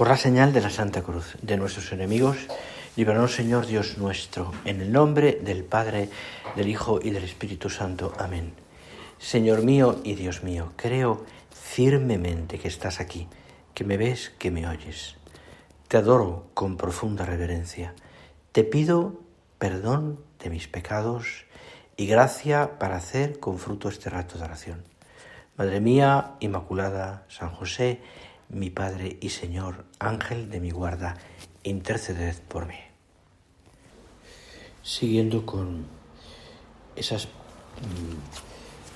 Por la señal de la Santa Cruz de nuestros enemigos, líbranos, Señor Dios nuestro, en el nombre del Padre, del Hijo y del Espíritu Santo. Amén. Señor mío y Dios mío, creo firmemente que estás aquí, que me ves, que me oyes. Te adoro con profunda reverencia. Te pido perdón de mis pecados y gracia para hacer con fruto este rato de oración. Madre mía Inmaculada, San José, mi Padre y Señor, ángel de mi guarda, interceded por mí. Siguiendo con esas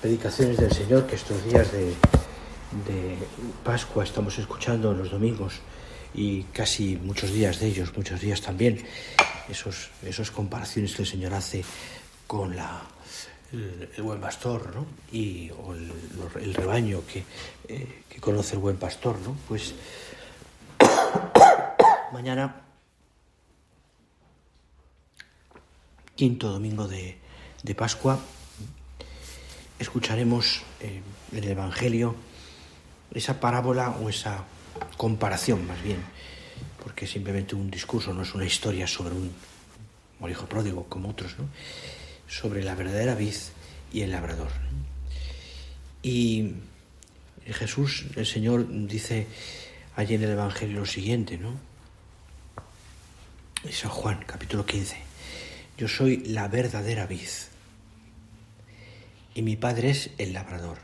predicaciones del Señor que estos días de Pascua estamos escuchando en los domingos, y casi muchos días de ellos, muchos días también, esas comparaciones que el Señor hace con el buen pastor, ¿no? O el rebaño que conoce el buen pastor, ¿no? Pues mañana, quinto domingo de Pascua, escucharemos en el Evangelio esa parábola o esa comparación, más bien, porque es simplemente un discurso, no es una historia sobre un hijo pródigo como otros, ¿no? Sobre la verdadera vid y el labrador. Y Jesús, el Señor, dice allí en el Evangelio lo siguiente, ¿no? En San Juan, capítulo 15. Yo soy la verdadera vid y mi Padre es el labrador.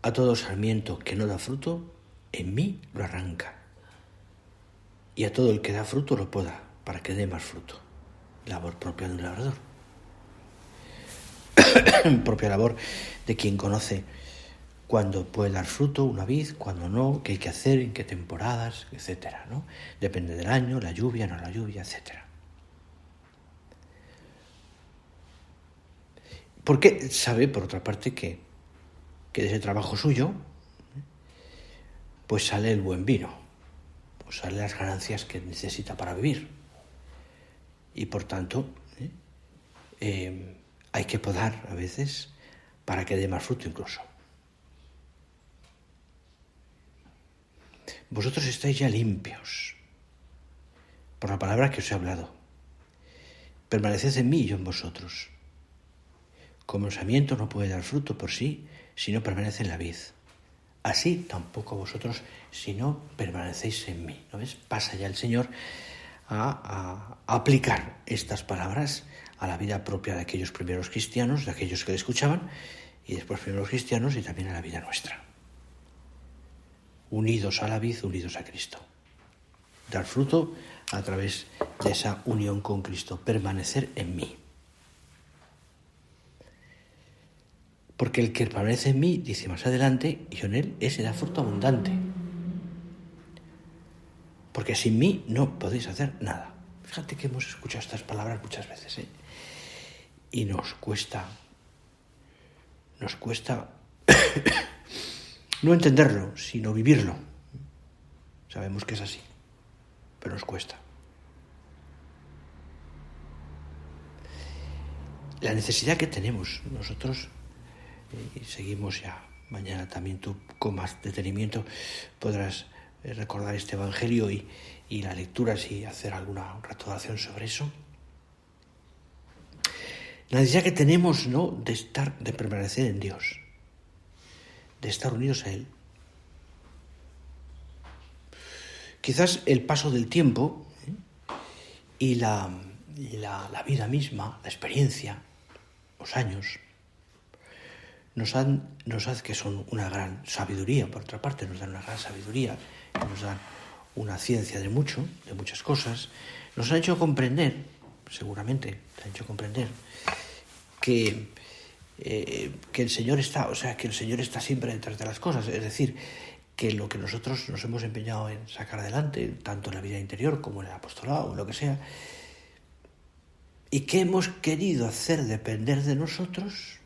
A todo sarmiento que no da fruto, en mí lo arranca. Y a todo el que da fruto lo poda, para que dé más fruto. Labor propia de un labrador. Propia labor de quien conoce cuándo puede dar fruto una vid, cuándo no, qué hay que hacer, en qué temporadas, etcétera, ¿no? Depende del año, la lluvia, no la lluvia, etcétera. Porque sabe, por otra parte, que de ese trabajo suyo pues sale el buen vino, pues salen las ganancias que necesita para vivir. Y por tanto, hay que podar a veces para que dé más fruto incluso. Vosotros estáis ya limpios por la palabra que os he hablado. Permaneced en mí y yo en vosotros. Como el sarmiento no puede dar fruto por sí si no permanece en la vid, así tampoco vosotros si no permanecéis en mí. ¿No ves? Pasa ya el Señor a aplicar estas palabras a la vida propia de aquellos primeros cristianos, de aquellos que le escuchaban, y después primeros cristianos y también a la vida nuestra. Unidos a la vid, unidos a Cristo. Dar fruto a través de esa unión con Cristo, permanecer en mí. Porque el que permanece en mí, dice más adelante, y yo en él, ese da fruto abundante. Porque sin mí no podéis hacer nada. Fíjate que hemos escuchado estas palabras muchas veces, ¿eh? Y nos cuesta no entenderlo, sino vivirlo. Sabemos que es así, pero nos cuesta. La necesidad que tenemos nosotros, y seguimos ya, mañana también tú con más detenimiento podrás recordar este Evangelio y la lectura y hacer alguna retoración sobre eso. La necesidad que tenemos, ¿no?, de permanecer en Dios, de estar unidos a Él. Quizás el paso del tiempo y la vida misma, la experiencia, los años, nos hace que son una gran sabiduría, por otra parte, nos dan una gran sabiduría, nos dan una ciencia de muchas cosas, nos han hecho comprender, seguramente, que el Señor está siempre detrás de las cosas, es decir, que lo que nosotros nos hemos empeñado en sacar adelante, tanto en la vida interior como en el apostolado, en lo que sea, y que hemos querido hacer depender de nosotros,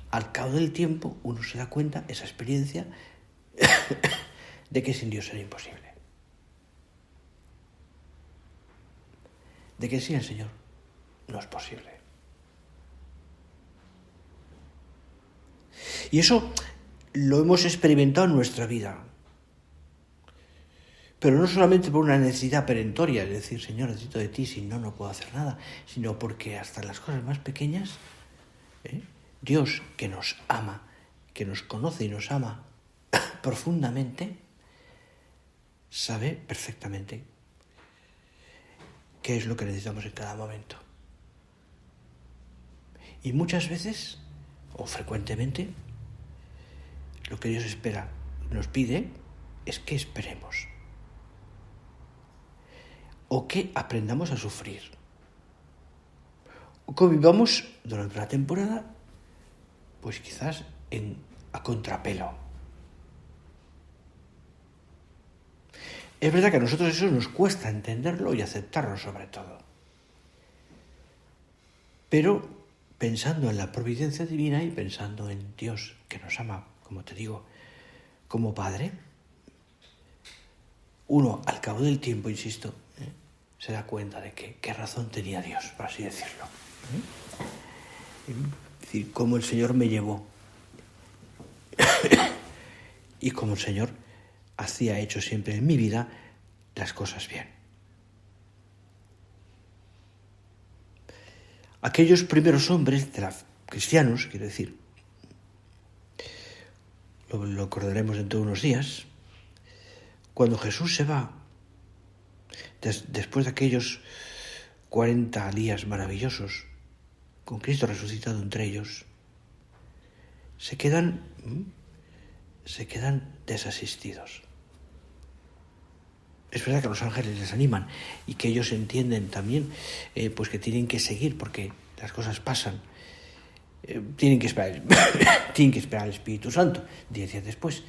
al cabo del tiempo uno se da cuenta, esa experiencia, de que sin Dios era imposible. De que sin el Señor no es posible. Y eso lo hemos experimentado en nuestra vida. Pero no solamente por una necesidad perentoria, es decir, Señor, necesito de ti, si no, no puedo hacer nada, sino porque hasta en las cosas más pequeñas, Dios, que nos ama, que nos conoce y nos ama profundamente, sabe perfectamente qué es lo que necesitamos en cada momento. Y muchas veces, o frecuentemente, lo que Dios espera, nos pide, es que esperemos. O que aprendamos a sufrir. O que vivamos durante una temporada, pues quizás a contrapelo. Es verdad que a nosotros eso nos cuesta entenderlo y aceptarlo sobre todo. Pero pensando en la providencia divina y pensando en Dios que nos ama, como te digo, como Padre, uno al cabo del tiempo, insisto, se da cuenta de que qué razón tenía Dios, por así decirlo. Es decir, cómo el Señor me llevó y cómo el Señor ha hecho siempre en mi vida las cosas bien. Aquellos primeros hombres cristianos, quiero decir, lo acordaremos dentro de unos días, cuando Jesús se va, después de aquellos 40 días maravillosos, con Cristo resucitado entre ellos, se quedan desasistidos. Es verdad que los ángeles les animan y que ellos entienden también pues que tienen que seguir porque las cosas pasan. Tienen que esperar al Espíritu Santo, 10 días después,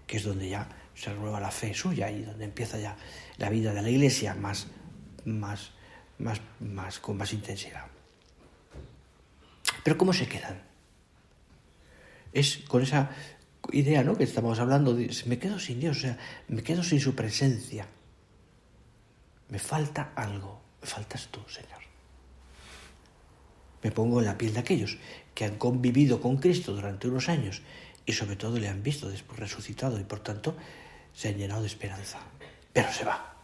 que es donde ya se renueva la fe suya y donde empieza ya la vida de la Iglesia con más intensidad. Pero ¿cómo se quedan? Es con esa idea, ¿no?, que estamos hablando de me quedo sin Dios, o sea, me quedo sin su presencia. Me falta algo, me faltas tú, Señor. Me pongo en la piel de aquellos que han convivido con Cristo durante unos años y sobre todo le han visto después resucitado y por tanto se han llenado de esperanza. Pero se va.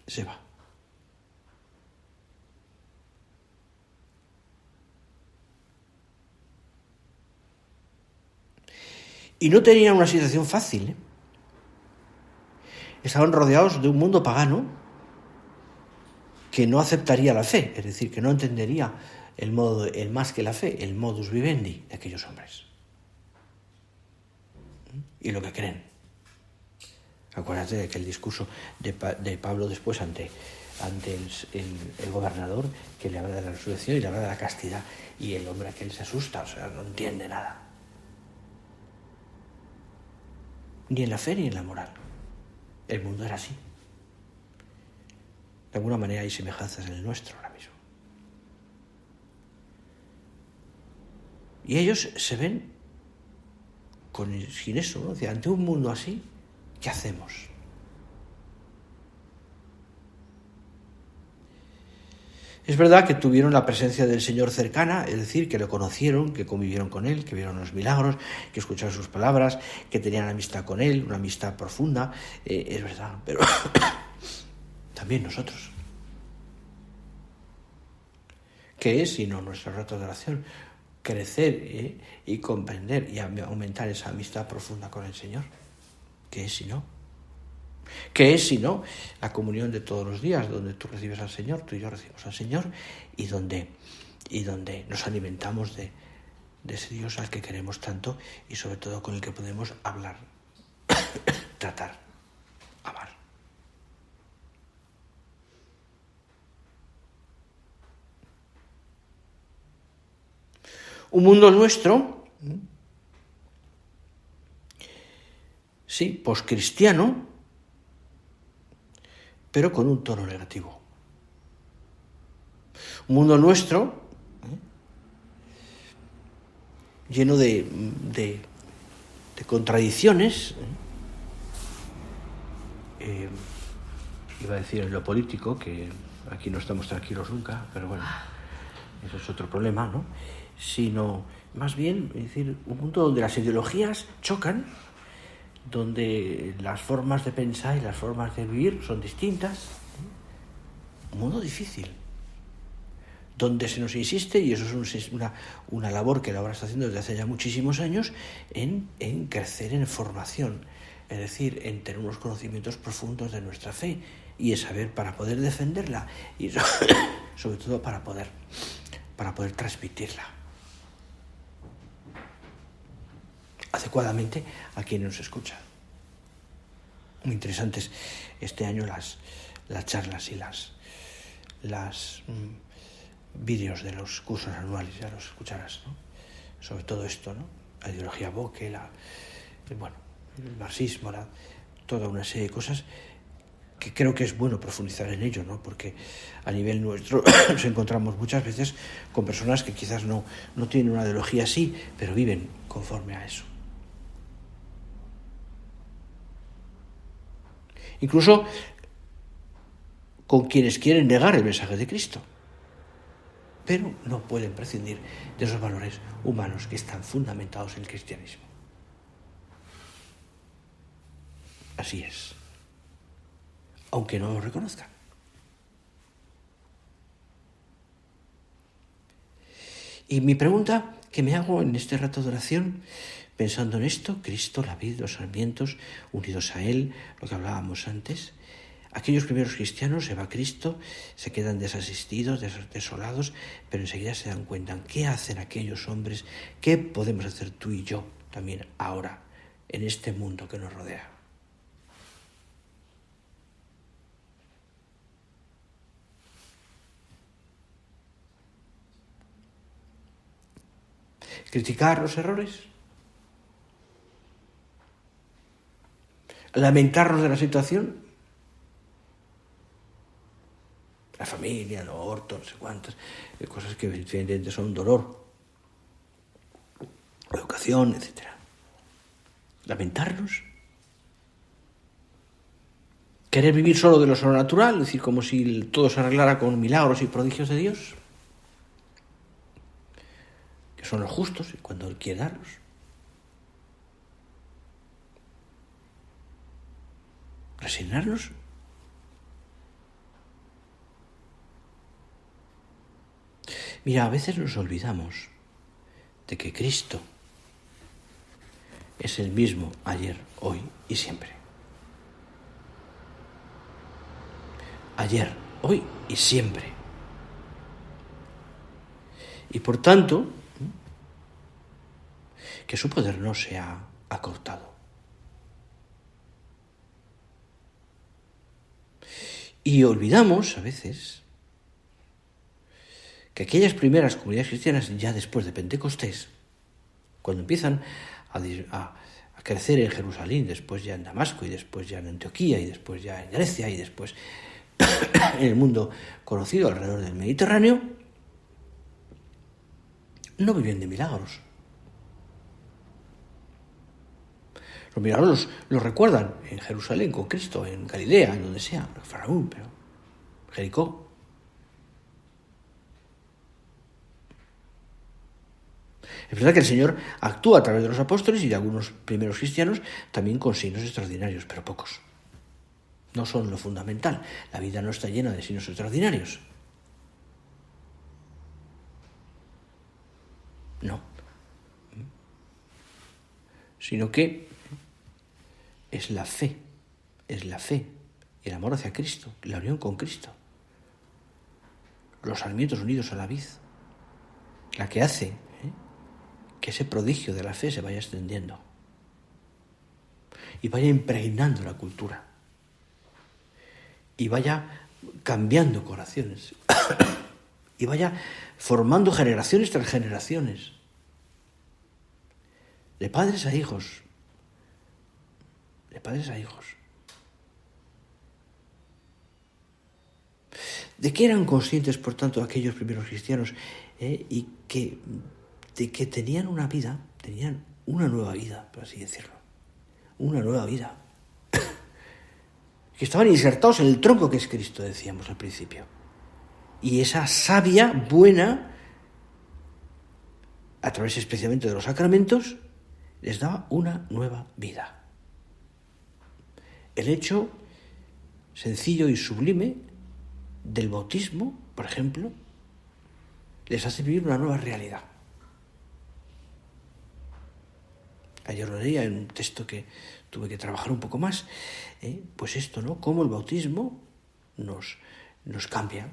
Se va. Y no tenían una situación fácil, Estaban rodeados de un mundo pagano que no aceptaría la fe, es decir, que no entendería el más que la fe, el modus vivendi de aquellos hombres. Y lo que creen. Acuérdate de aquel discurso de Pablo después ante el gobernador, que le habla de la resurrección y le habla de la castidad, y el hombre aquel se asusta, o sea, no entiende nada. Ni en la fe ni en la moral. El mundo era así. De alguna manera hay semejanzas en el nuestro ahora mismo. Y ellos se ven sin eso, ¿no? O sea, ante un mundo así, ¿qué hacemos? Es verdad que tuvieron la presencia del Señor cercana, es decir, que lo conocieron, que convivieron con Él, que vieron los milagros, que escucharon sus palabras, que tenían amistad con Él, una amistad profunda, es verdad, pero también nosotros. ¿Qué es sino nuestro reto de oración? Crecer y comprender y aumentar esa amistad profunda con el Señor. ¿Qué es sino? ¿Qué es sino la comunión de todos los días, donde tú recibes al Señor, tú y yo recibimos al Señor, y donde nos alimentamos de ese Dios al que queremos tanto y sobre todo con el que podemos hablar, tratar, amar? Un mundo nuestro, sí, poscristiano, pero con un tono negativo. Un mundo nuestro lleno de contradicciones, iba a decir en lo político, que aquí no estamos tranquilos nunca, pero bueno, eso es otro problema, ¿no? Sino más bien, es decir, un mundo donde las ideologías chocan, donde las formas de pensar y las formas de vivir son distintas. Un mundo difícil, donde se nos insiste, y eso es una labor que la obra está haciendo desde hace ya muchísimos años, en crecer en formación, es decir, en tener unos conocimientos profundos de nuestra fe y en saber para poder defenderla y sobre todo para poder transmitirla adecuadamente a quien nos escucha. Muy interesantes este año las charlas y las vídeos de los cursos anuales, ya los escucharás, ¿no? Sobre todo esto, ¿no? La ideología Bocke, el marxismo, toda una serie de cosas que creo que es bueno profundizar en ello, ¿no? Porque a nivel nuestro nos encontramos muchas veces con personas que quizás no tienen una ideología así, pero viven conforme a eso. Incluso con quienes quieren negar el mensaje de Cristo, pero no pueden prescindir de esos valores humanos que están fundamentados en el cristianismo. Así es, aunque no lo reconozcan. Y mi pregunta que me hago en este rato de oración, pensando en esto, Cristo, la vid, los sarmientos, unidos a Él, lo que hablábamos antes, aquellos primeros cristianos, se va Cristo, se quedan desasistidos, desolados, pero enseguida se dan cuenta, ¿qué hacen aquellos hombres? ¿Qué podemos hacer tú y yo también ahora, en este mundo que nos rodea? ¿Criticar los errores? ¿Lamentarnos de la situación? La familia, el aborto, no sé cuántas cosas que evidentemente son un dolor, la educación, etc. ¿Lamentarnos? ¿Querer vivir solo de lo sobrenatural? Es decir, como si todo se arreglara con milagros y prodigios de Dios, que son los justos y cuando Él quiere darlos. ¿Resignarnos? Mira, a veces nos olvidamos de que Cristo es el mismo ayer, hoy y siempre. Ayer, hoy y siempre. Y por tanto, que su poder no se ha acortado. Y olvidamos a veces que aquellas primeras comunidades cristianas, ya después de Pentecostés, cuando empiezan a crecer en Jerusalén, después ya en Damasco, y después ya en Antioquía, y después ya en Grecia, y después en el mundo conocido alrededor del Mediterráneo, no viven de milagros. Los milagros los recuerdan en Jerusalén con Cristo, en Galilea, en donde sea, en Faraón, pero Jericó. Es verdad que el Señor actúa a través de los apóstoles y de algunos primeros cristianos también con signos extraordinarios, pero pocos. No son lo fundamental. La vida no está llena de signos extraordinarios. No. Sino que es la fe y el amor hacia Cristo, la unión con Cristo. Los sarmientos unidos a la vid, la que hace que ese prodigio de la fe se vaya extendiendo y vaya impregnando la cultura y vaya cambiando corazones y vaya formando generaciones tras generaciones, de padres a hijos, ¿De qué eran conscientes, por tanto, aquellos primeros cristianos y de que tenían una vida, tenían una nueva vida, por así decirlo, una nueva vida, que estaban insertados en el tronco que es Cristo, decíamos al principio, y esa savia buena, a través especialmente de los sacramentos, les daba una nueva vida. el hecho sencillo y sublime del bautismo, por ejemplo, les hace vivir una nueva realidad. Ayer lo leía en un texto que tuve que trabajar un poco más, pues esto, ¿no? Cómo el bautismo nos cambia.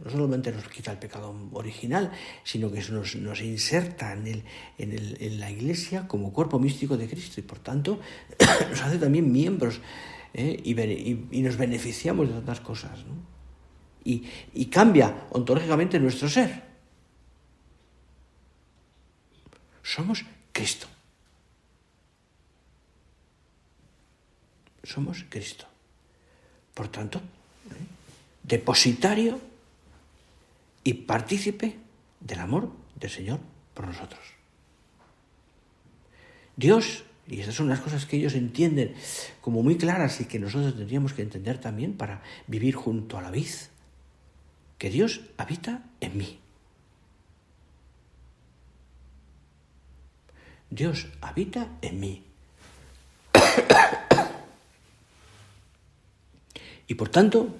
No solamente nos quita el pecado original, sino que nos inserta en la Iglesia como cuerpo místico de Cristo y por tanto nos hace también miembros y nos beneficiamos de tantas cosas, ¿no? Y cambia ontológicamente nuestro ser. Somos Cristo. Somos Cristo. Por tanto, depositario y partícipe del amor del Señor por nosotros. Dios, y estas son las cosas que ellos entienden como muy claras y que nosotros tendríamos que entender también para vivir junto a la vid, que Dios habita en mí. Dios habita en mí. Y por tanto,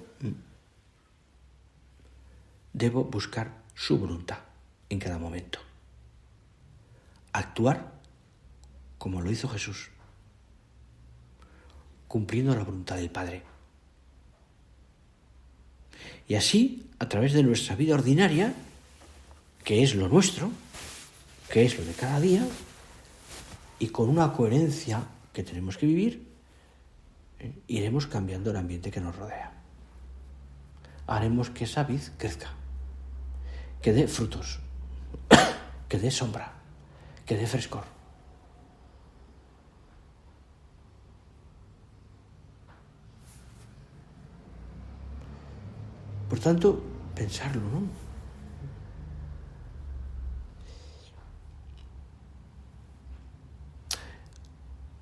debo buscar su voluntad en cada momento. Actuar como lo hizo Jesús, cumpliendo la voluntad del Padre. Y así, a través de nuestra vida ordinaria, que es lo nuestro, que es lo de cada día, y con una coherencia que tenemos que vivir, iremos cambiando el ambiente que nos rodea. Haremos que esa vid crezca, que dé frutos, que dé sombra, que dé frescor. Por tanto, pensarlo, ¿no?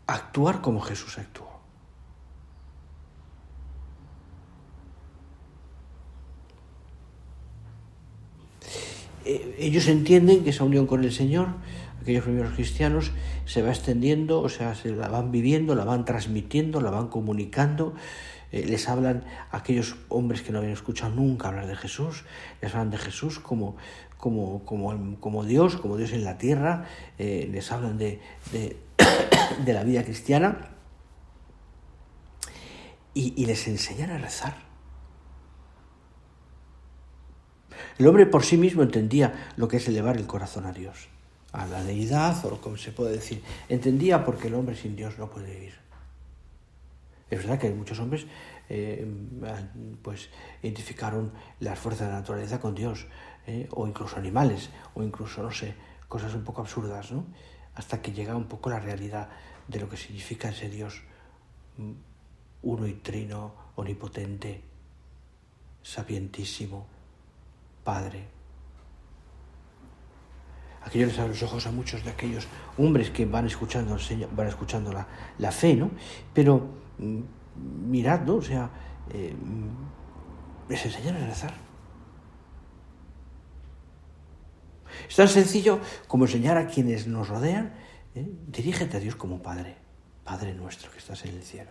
Actuar como Jesús actuó. Ellos entienden que esa unión con el Señor, aquellos primeros cristianos, se va extendiendo, o sea, se la van viviendo, la van transmitiendo, la van comunicando. Les hablan a aquellos hombres que no habían escuchado nunca hablar de Jesús, les hablan de Jesús como Dios, como Dios en la tierra, les hablan de la vida cristiana y les enseñan a rezar. El hombre por sí mismo entendía lo que es elevar el corazón a Dios, a la deidad, o como se puede decir. Entendía porque el hombre sin Dios no puede vivir. Es verdad que muchos hombres pues identificaron las fuerzas de la naturaleza con Dios, o incluso animales, o incluso, no sé, cosas un poco absurdas, ¿no? Hasta que llega un poco la realidad de lo que significa ese Dios uno y trino, omnipotente, sapientísimo, Padre. Aquello les abre los ojos a muchos de aquellos hombres que van escuchando al Señor, van escuchando la fe, ¿no? Pero mirad, ¿no? O sea, les enseñan a rezar. Es tan sencillo como enseñar a quienes nos rodean, dirígete a Dios como Padre, Padre nuestro que estás en el cielo.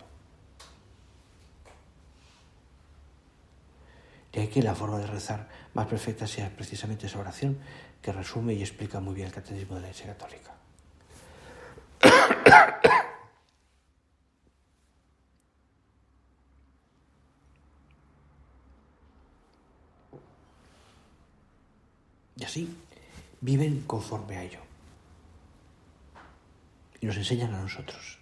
De ahí que la forma de rezar más perfecta sea precisamente esa oración que resume y explica muy bien el Catecismo de la Iglesia Católica. Y así viven conforme a ello. Y nos enseñan a nosotros.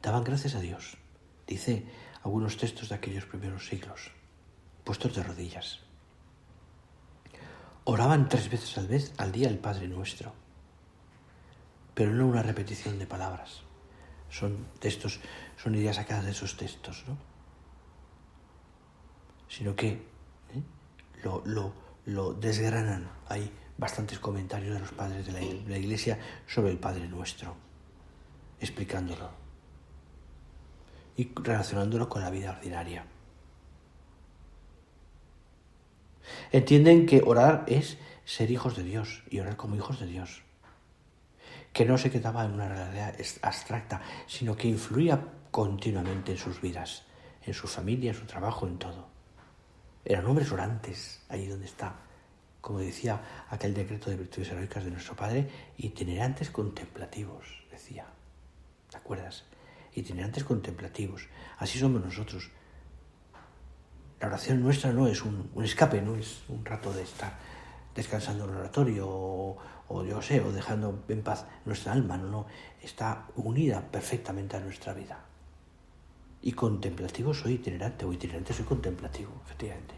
Daban gracias a Dios, dice algunos textos de aquellos primeros siglos, puestos de rodillas. Oraban 3 veces al día el Padre Nuestro, pero no una repetición de palabras. Son textos, son ideas sacadas de esos textos, ¿no? Sino que lo desgranan. Hay bastantes comentarios de los padres de la Iglesia sobre el Padre Nuestro, explicándolo y relacionándolo con la vida ordinaria. Entienden que orar es ser hijos de Dios y orar como hijos de Dios, que no se quedaba en una realidad abstracta, sino que influía continuamente en sus vidas, en su familia, en su trabajo, en todo. Eran hombres orantes, ahí donde está, como decía aquel decreto de virtudes heroicas de nuestro Padre, itinerantes contemplativos, decía. ¿Te acuerdas? Itinerantes contemplativos. Así somos nosotros. La oración nuestra no es un escape, no es un rato de estar descansando en el oratorio o yo sé, o dejando en paz nuestra alma, no, está unida perfectamente a nuestra vida. Y contemplativo soy itinerante, o itinerante soy contemplativo, efectivamente.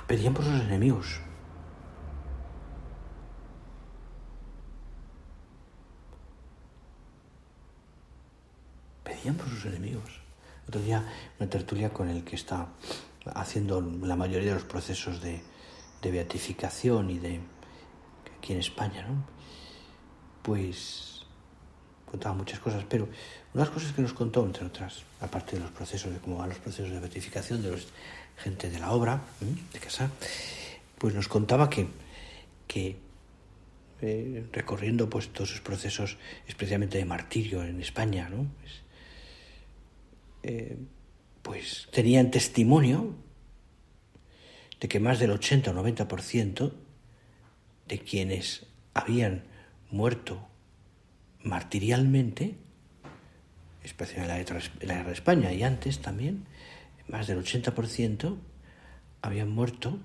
Pedían por sus enemigos. Pedían por sus enemigos. Otro día, una tertulia con el que está haciendo la mayoría de los procesos de beatificación y de aquí en España, ¿no? Pues contaba muchas cosas, pero unas cosas que nos contó, entre otras, aparte de los procesos, de cómo van los procesos de beatificación de los gente de la obra, de casa, pues nos contaba que recorriendo pues todos esos procesos, especialmente de martirio en España, ¿no? Pues tenían testimonio de que más del 80 o 90% de quienes habían muerto martirialmente, especialmente en la guerra de España y antes también, más del 80% habían muerto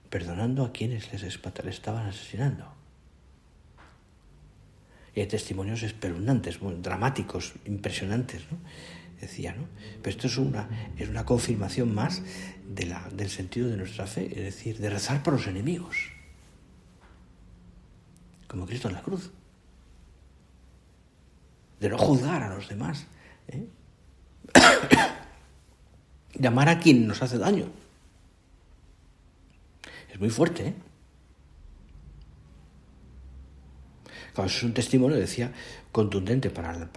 perdonando a quienes les estaban asesinando. Y hay testimonios espeluznantes, muy dramáticos, impresionantes, ¿no? Decía, ¿no? Pero esto es una confirmación más del sentido de nuestra fe, es decir, de rezar por los enemigos, como Cristo en la cruz, de no juzgar a los demás, de amar a quien nos hace daño. Es muy fuerte, ¿eh? Claro, eso es un testimonio, decía, contundente para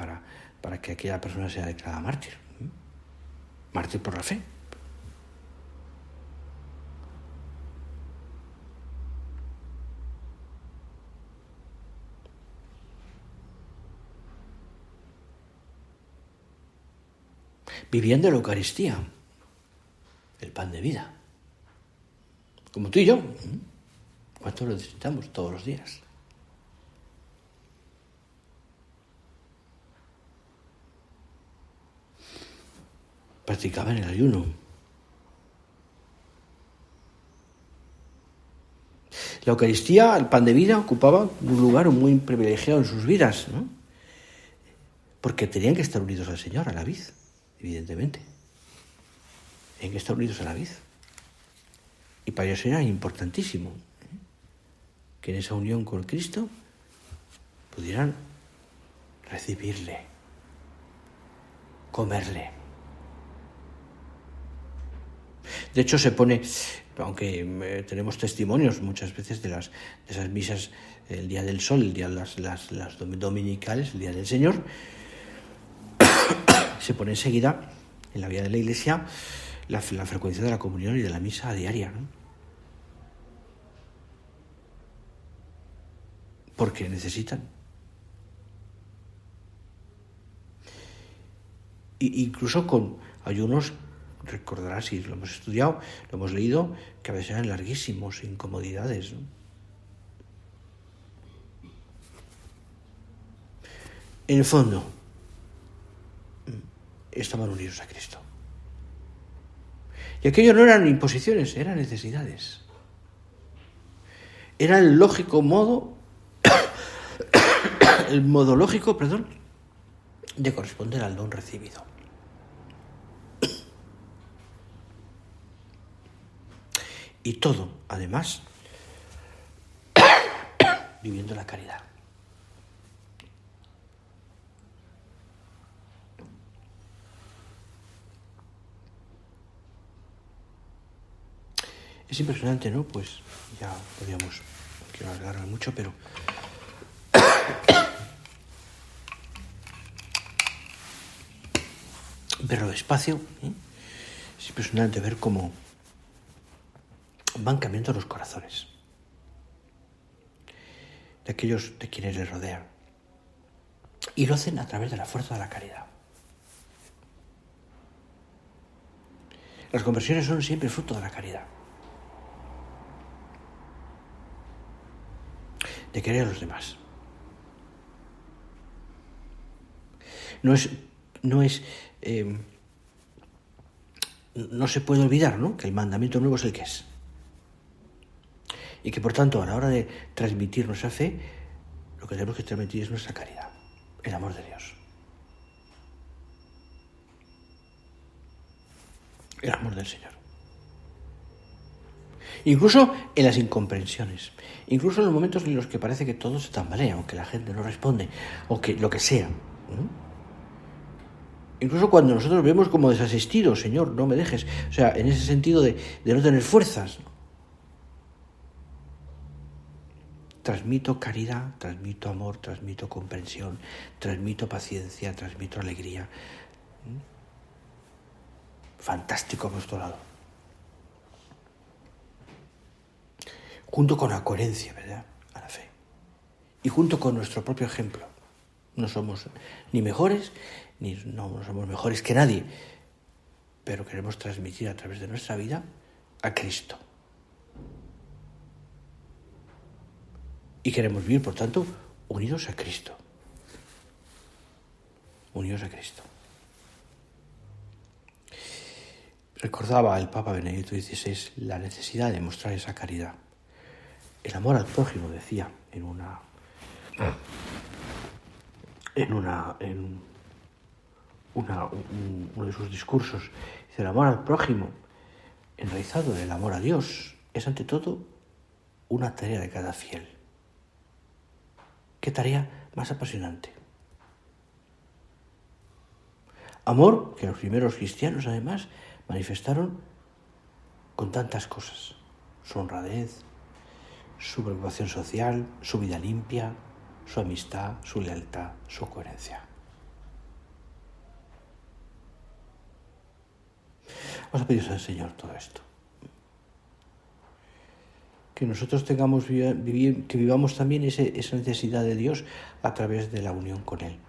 que aquella persona sea declarada mártir. Mártir por la fe. Viviendo la Eucaristía, el pan de vida. Como tú y yo. ¿Cuánto lo necesitamos todos los días? Practicaban el ayuno. La Eucaristía, el pan de vida, ocupaba un lugar muy privilegiado en sus vidas, ¿no? Porque tenían que estar unidos al Señor, a la vid, evidentemente. Tenían que estar unidos a la vid. Y para ellos era importantísimo que en esa unión con Cristo pudieran recibirle, comerle. De hecho, se pone, aunque tenemos testimonios muchas veces de esas misas, el día del sol, el día de las dominicales, el día del Señor, se pone enseguida en la vida de la Iglesia la frecuencia de la comunión y de la misa diaria, ¿no? Porque necesitan. Incluso con ayunos, recordarás, si lo hemos estudiado, lo hemos leído, que a veces eran larguísimos, incomodidades, ¿no? En el fondo, estaban unidos a Cristo. Y aquello no eran imposiciones, eran necesidades. Era el modo lógico, de corresponder al don recibido. Y todo, además, viviendo la caridad. Es impresionante, ¿no? Pues ya podríamos, no quiero alargar mucho, pero verlo despacio. Es impresionante ver cómo van cambiando los corazones de aquellos de quienes les rodean. Y lo hacen a través de la fuerza de la caridad. Las conversiones son siempre fruto de la caridad. De querer a los demás. No se puede olvidar, ¿no?, que el mandamiento nuevo es el que es. Y que, por tanto, a la hora de transmitir nuestra fe, lo que tenemos que transmitir es nuestra caridad, el amor de Dios. El amor del Señor. Incluso en las incomprensiones, incluso en los momentos en los que parece que todo se tambalea, o que la gente no responde, o que lo que sea. Incluso cuando nosotros vemos como desasistidos, Señor, no me dejes. O sea, en ese sentido de no tener fuerzas. Transmito caridad, transmito amor, transmito comprensión, transmito paciencia, transmito alegría. Fantástico apostolado. Junto con la coherencia, ¿verdad?, a la fe. Y junto con nuestro propio ejemplo. No somos ni mejores, no somos mejores que nadie, pero queremos transmitir a través de nuestra vida a Cristo. Y queremos vivir, por tanto, unidos a Cristo. Unidos a Cristo. Recordaba el Papa Benedicto XVI la necesidad de mostrar esa caridad. El amor al prójimo, decía en uno de sus discursos. Dice: el amor al prójimo, enraizado en el amor a Dios, es ante todo una tarea de cada fiel. ¿Qué tarea más apasionante? Amor que los primeros cristianos, además, manifestaron con tantas cosas: su honradez, su preocupación social, su vida limpia, su amistad, su lealtad, su coherencia. Vamos a pedir al Señor todo esto. Que nosotros que vivamos también esa necesidad de Dios a través de la unión con Él.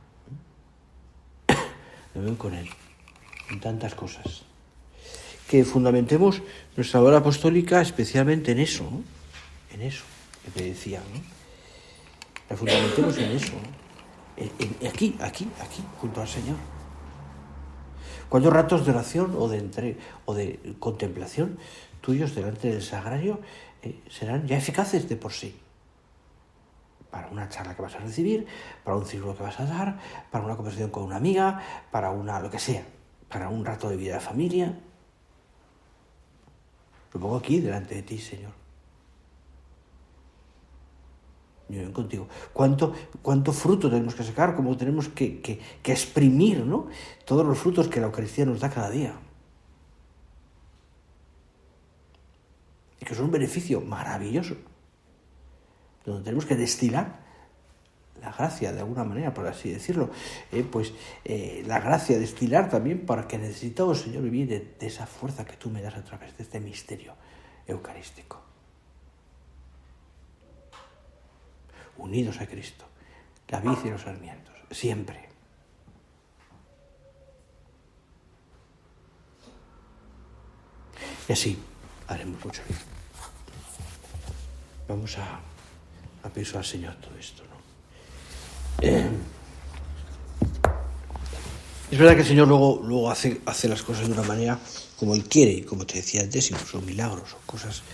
La unión con Él, en tantas cosas. Que fundamentemos nuestra obra apostólica especialmente en eso, ¿no? En eso que te decía, ¿no? La fundamentemos en eso, ¿no? Aquí, junto al Señor. ¿Cuántos ratos de oración o de contemplación tuyos delante del sagrario serán ya eficaces de por sí? Para una charla que vas a recibir, para un círculo que vas a dar, para una conversación con una amiga, para lo que sea, para un rato de vida de familia. Lo pongo aquí delante de ti, Señor. Yo ven contigo. ¿Cuánto fruto tenemos que sacar? Cómo tenemos que exprimir, ¿no?, todos los frutos que la Eucaristía nos da cada día. Y que son un beneficio maravilloso. Donde tenemos que destilar la gracia, de alguna manera, por así decirlo. La gracia, destilar también, para que necesitamos, Señor, vivir de esa fuerza que tú me das a través de este misterio eucarístico. Unidos a Cristo, la vid y los sarmientos, siempre. Y así haremos mucho bien. Vamos a pedir al Señor todo esto, ¿no? Es verdad que el Señor luego hace las cosas de una manera como Él quiere, y como te decía antes, incluso milagros o cosas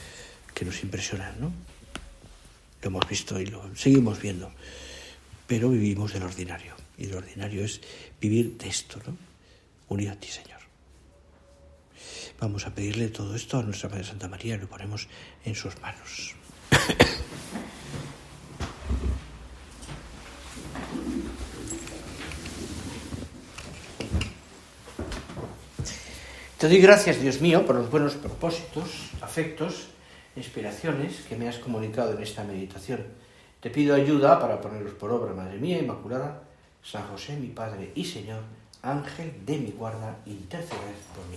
que nos impresionan, ¿no? Lo hemos visto y lo seguimos viendo, pero vivimos del ordinario, y lo ordinario es vivir de esto, ¿no? Unido a ti, Señor. Vamos a pedirle todo esto a nuestra Madre Santa María y lo ponemos en sus manos. Te doy gracias, Dios mío, por los buenos propósitos, afectos, inspiraciones que me has comunicado en esta meditación. Te pido ayuda para ponerlos por obra, Madre mía Inmaculada, San José, mi Padre y Señor. Ángel de mi guarda, interceded por mí.